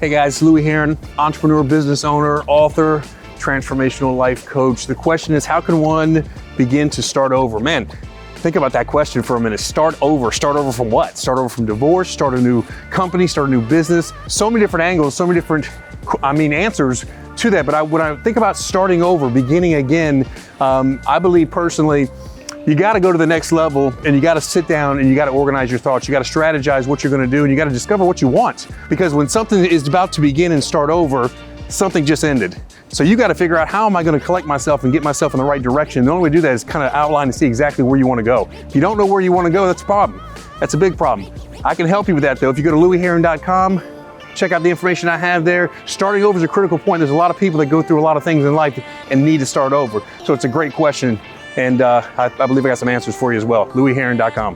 Hey guys, Louie Herron, entrepreneur, business owner, author, transformational life coach. The question is, how can one begin to start over? Man, think about that question for a minute. Start over. Start over from what? Start over from divorce, start a new company, start a new business. So many different angles, so many different, answers to that. But when I think about starting over, beginning again, I believe personally, you got to go to the next level and you got to sit down and you got to organize your thoughts. You got to strategize what you're going to do and you got to discover what you want. Because when something is about to begin and start over, something just ended. So you got to figure out, how am I going to collect myself and get myself in the right direction? The only way to do that is kind of outline and see exactly where you want to go. If you don't know where you want to go, that's a problem. That's a big problem. I can help you with that though. If you go to louieherron.com, check out the information I have there. Starting over is a critical point. There's a lot of people that go through a lot of things in life and need to start over. So it's a great question. And I believe I got some answers for you as well. louieherron.com.